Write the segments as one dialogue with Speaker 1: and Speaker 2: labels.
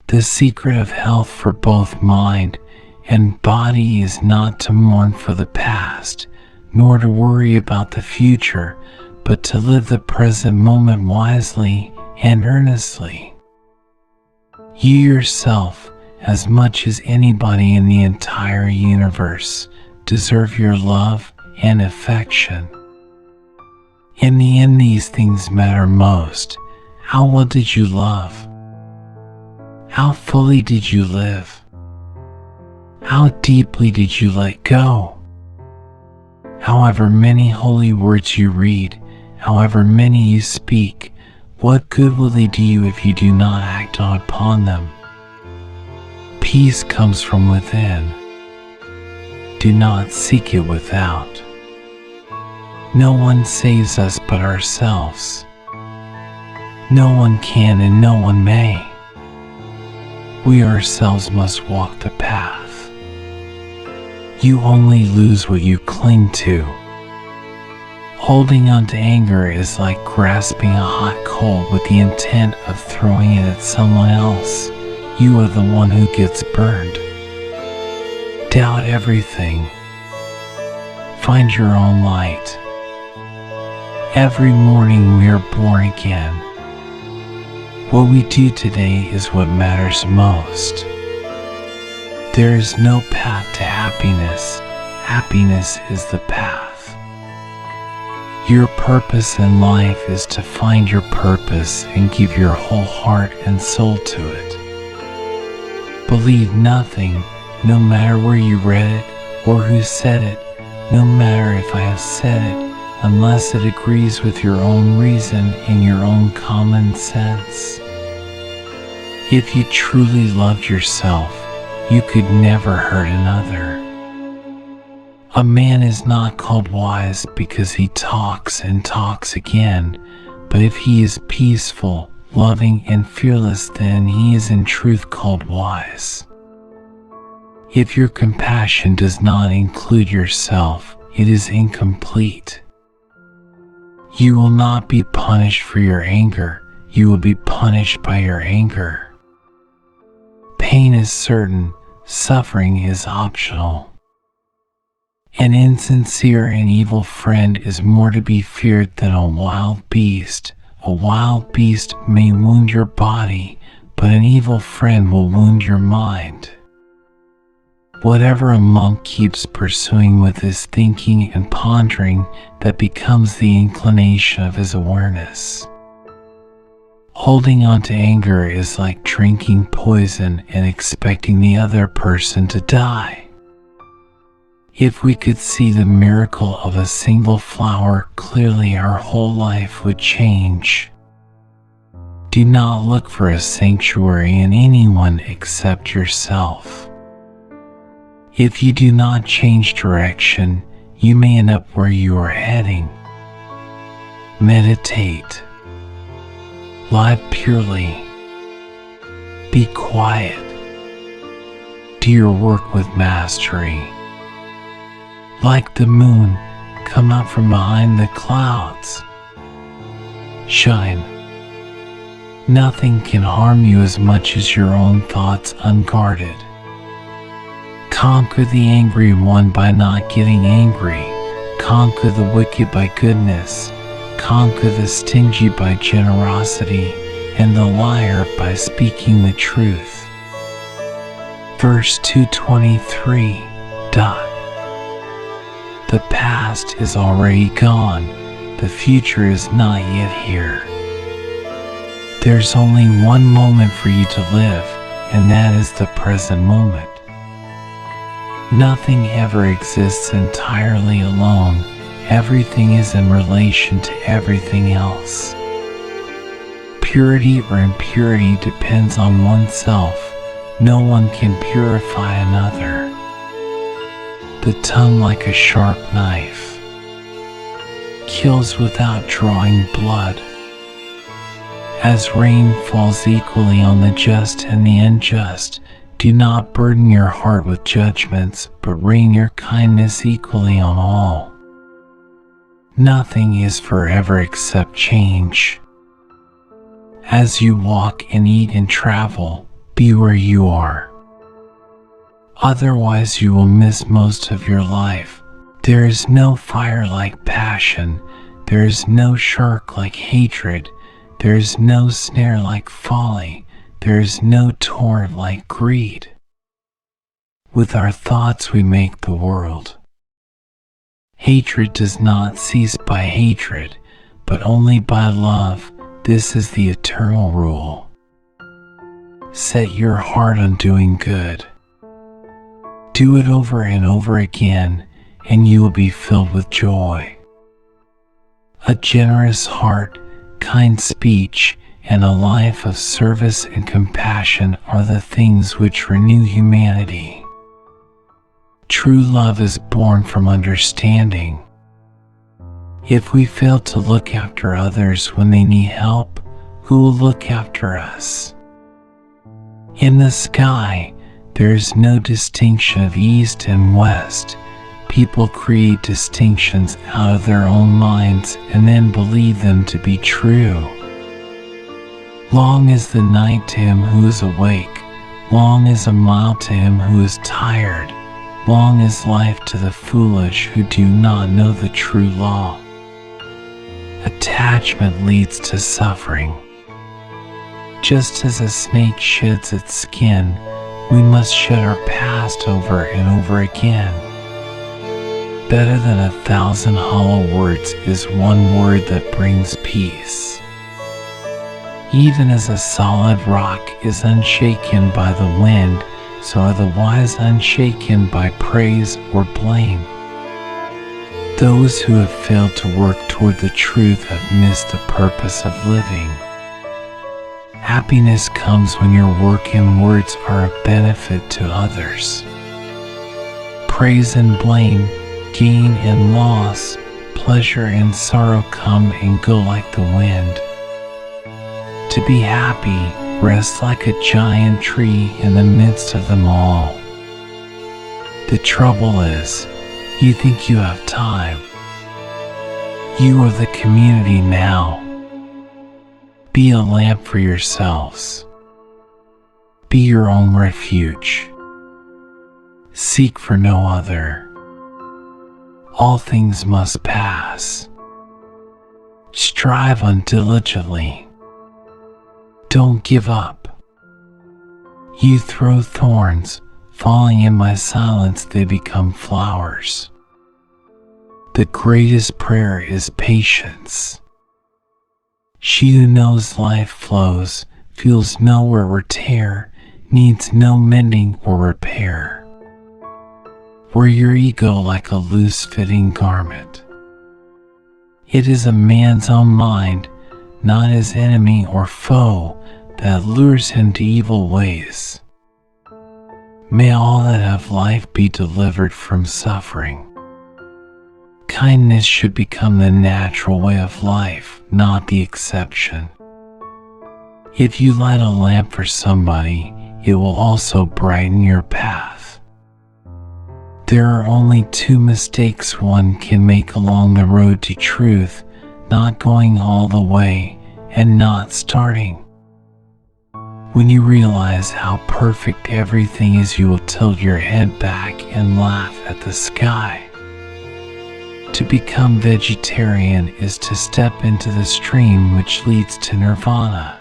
Speaker 1: The secret of health for both mind and body is not to mourn for the past, nor to worry about the future, but to live the present moment wisely and earnestly. You yourself, as much as anybody in the entire universe, deserve your love and affection. In the end, these things matter most. How well did you love? How fully did you live? How deeply did you let go? However many holy words you read, however many you speak, what good will they do you if you do not act upon them? Peace comes from within. Do not seek it without. No one saves us but ourselves. No one can and no one may. We ourselves must walk the path. You only lose what you cling to. Holding on to anger is like grasping a hot coal with the intent of throwing it at someone else. You are the one who gets burned. Doubt everything. Find your own light. Every morning we are born again. What we do today is what matters most. There is no path to happiness. Happiness is the path. Your purpose in life is to find your purpose and give your whole heart and soul to it. Believe nothing, no matter where you read it or who said it, no matter if I have said it, unless it agrees with your own reason and your own common sense. If you truly loved yourself, you could never hurt another. A man is not called wise because he talks and talks again, but if he is peaceful, loving, and fearless, then he is in truth called wise. If your compassion does not include yourself, it is incomplete. You will not be punished for your anger, you will be punished by your anger. Pain is certain, suffering is optional. An insincere and evil friend is more to be feared than a wild beast. A wild beast may wound your body, but an evil friend will wound your mind. Whatever a monk keeps pursuing with his thinking and pondering, that becomes the inclination of his awareness. Holding on to anger is like drinking poison and expecting the other person to die. If we could see the miracle of a single flower clearly, our whole life would change. Do not look for a sanctuary in anyone except yourself. If you do not change direction, you may end up where you are heading. Meditate. Live purely. Be quiet. Do your work with mastery. Like the moon, come out from behind the clouds. Shine. Nothing can harm you as much as your own thoughts unguarded. Conquer the angry one by not getting angry. Conquer the wicked by goodness. Conquer the stingy by generosity, and the liar by speaking the truth. Verse 223. The past is already gone. The future is not yet here. There's only one moment for you to live, and that is the present moment. Nothing ever exists entirely alone. Everything is in relation to everything else. Purity or impurity depends on oneself. No one can purify another. The tongue, like a sharp knife, kills without drawing blood. As rain falls equally on the just and the unjust, do not burden your heart with judgments, but rain your kindness equally on all. Nothing is forever except change. As you walk and eat and travel, Be where you are. Otherwise you will miss most of your life. There is no fire like passion. There is no shark like hatred. There is no snare like folly. There is no torrent like greed. With our thoughts we make the world. Hatred does not cease by hatred, but only by love. This is the eternal rule. Set your heart on doing good. Do it over and over again, and you will be filled with joy. A generous heart, kind speech, and a life of service and compassion are the things which renew humanity. True love is born from understanding. If we fail to look after others when they need help, who will look after us? In the sky, there is no distinction of east and west. People create distinctions out of their own minds and then believe them to be true. Long is the night to him who is awake. Long is a mile to him who is tired. Long is life to the foolish who do not know the true law. Attachment leads to suffering. Just as a snake sheds its skin, we must shed our past over and over again. Better than 1,000 hollow words is one word that brings peace. Even as a solid rock is unshaken by the wind, so are the wise unshaken by praise or blame. Those who have failed to work toward the truth have missed the purpose of living. Happiness comes when your work and words are a benefit to others. Praise and blame, gain and loss, pleasure and sorrow come and go like the wind. To be happy, rest like a giant tree in the midst of them all. The trouble is, you think you have time. You are the community now. Be a lamp for yourselves. Be your own refuge. Seek for no other. All things must pass. Strive on diligently. Don't give up. You throw thorns, falling in my silence they become flowers. The greatest prayer is patience. She who knows life flows, feels no wear or tear, needs no mending or repair. Wear your ego like a loose-fitting garment. It is a man's own mind, not his enemy or foe, that lures him to evil ways. May all that have life be delivered from suffering. Kindness should become the natural way of life, not the exception. If you light a lamp for somebody, it will also brighten your path. There are only two mistakes one can make along the road to truth: not going all the way and not starting. When you realize how perfect everything is, you will tilt your head back and laugh at the sky. To become vegetarian is to step into the stream which leads to nirvana.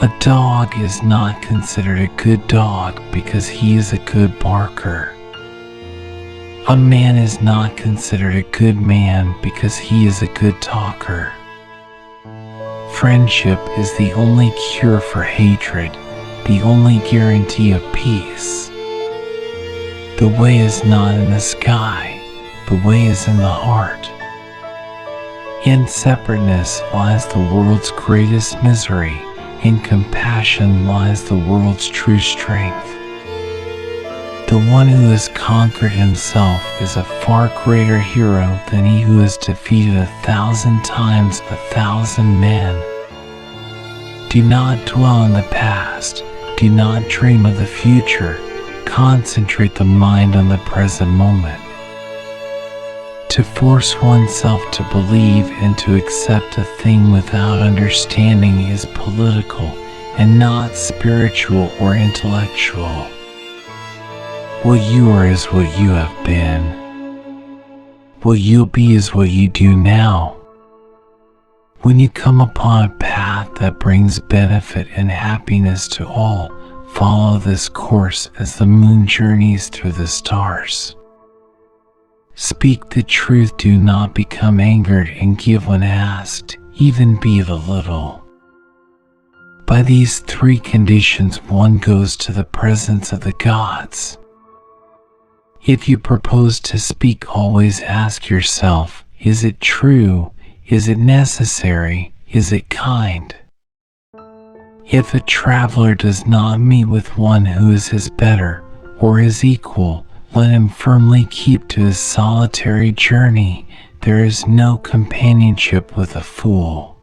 Speaker 1: A dog is not considered a good dog because he is a good barker. A man is not considered a good man because he is a good talker. Friendship is the only cure for hatred, the only guarantee of peace. The way is not in the sky. The way is in the heart. In separateness lies the world's greatest misery. In compassion lies the world's true strength. The one who has conquered himself is a far greater hero than he who has defeated 1,000 times 1,000 men. Do not dwell in the past. Do not dream of the future. Concentrate the mind on the present moment. To force oneself to believe and to accept a thing without understanding is political and not spiritual or intellectual. What you are is what you have been. What you'll be is what you do now. When you come upon a path that brings benefit and happiness to all, follow this course as the moon journeys through the stars. Speak the truth, do not become angered, and give when asked, even be the little. By these three conditions, one goes to the presence of the gods. If you propose to speak, always ask yourself, is it true? Is it necessary? Is it kind? If a traveler does not meet with one who is his better or his equal, let him firmly keep to his solitary journey. There is no companionship with a fool.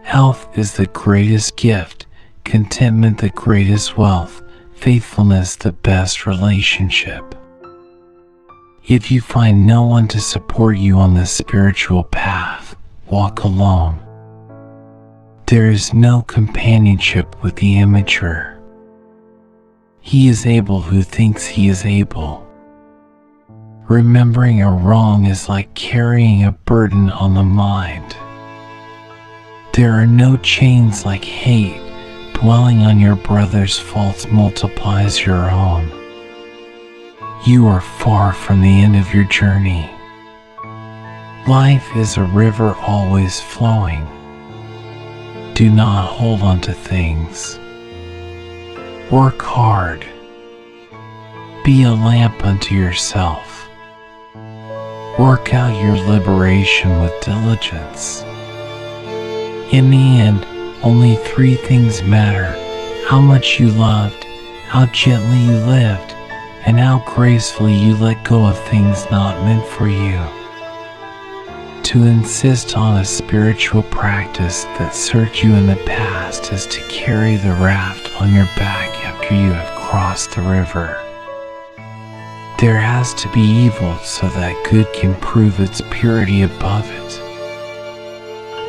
Speaker 1: Health is the greatest gift, contentment the greatest wealth, faithfulness the best relationship. If you find no one to support you on the spiritual path, walk alone. There is no companionship with the immature. He is able who thinks he is able. Remembering a wrong is like carrying a burden on the mind. There are no chains like hate. Dwelling on your brother's faults multiplies your own. You are far from the end of your journey. Life is a river always flowing. Do not hold on to things. Work hard. Be a lamp unto yourself. Work out your liberation with diligence. In the end, only three things matter: how much you loved, how gently you lived, and how gracefully you let go of things not meant for you. To insist on a spiritual practice that served you in the past is to carry the raft on your back after you have crossed the river. There has to be evil so that good can prove its purity above it.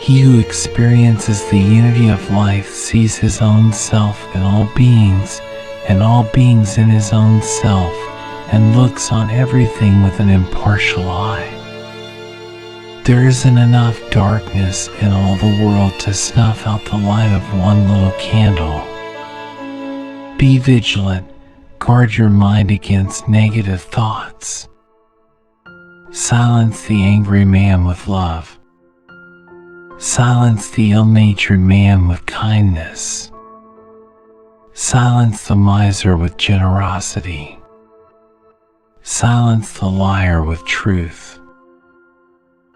Speaker 1: He who experiences the unity of life sees his own self in all beings, and all beings in his own self, and looks on everything with an impartial eye. There isn't enough darkness in all the world to snuff out the light of one little candle. Be vigilant, guard your mind against negative thoughts. Silence the angry man with love. Silence the ill-natured man with kindness. Silence the miser with generosity. Silence the liar with truth.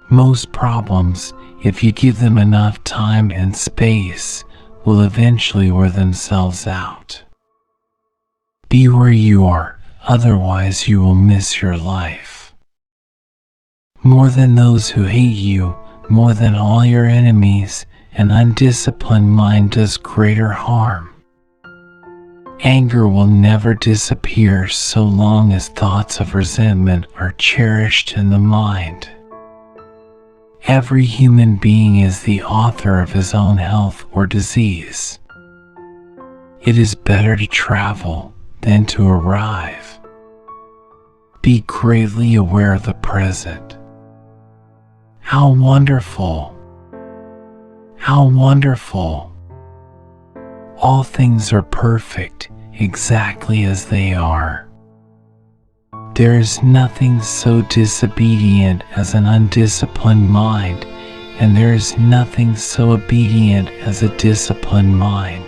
Speaker 1: Most problems, if you give them enough time and space, will eventually wear themselves out. Be where you are, otherwise you will miss your life. More than those who hate you, more than all your enemies, an undisciplined mind does greater harm. Anger will never disappear so long as thoughts of resentment are cherished in the mind. Every human being is the author of his own health or disease. It is better to travel than to arrive. Be greatly aware of the present. How wonderful! How wonderful! All things are perfect, exactly as they are. There is nothing so disobedient as an undisciplined mind, and there is nothing so obedient as a disciplined mind.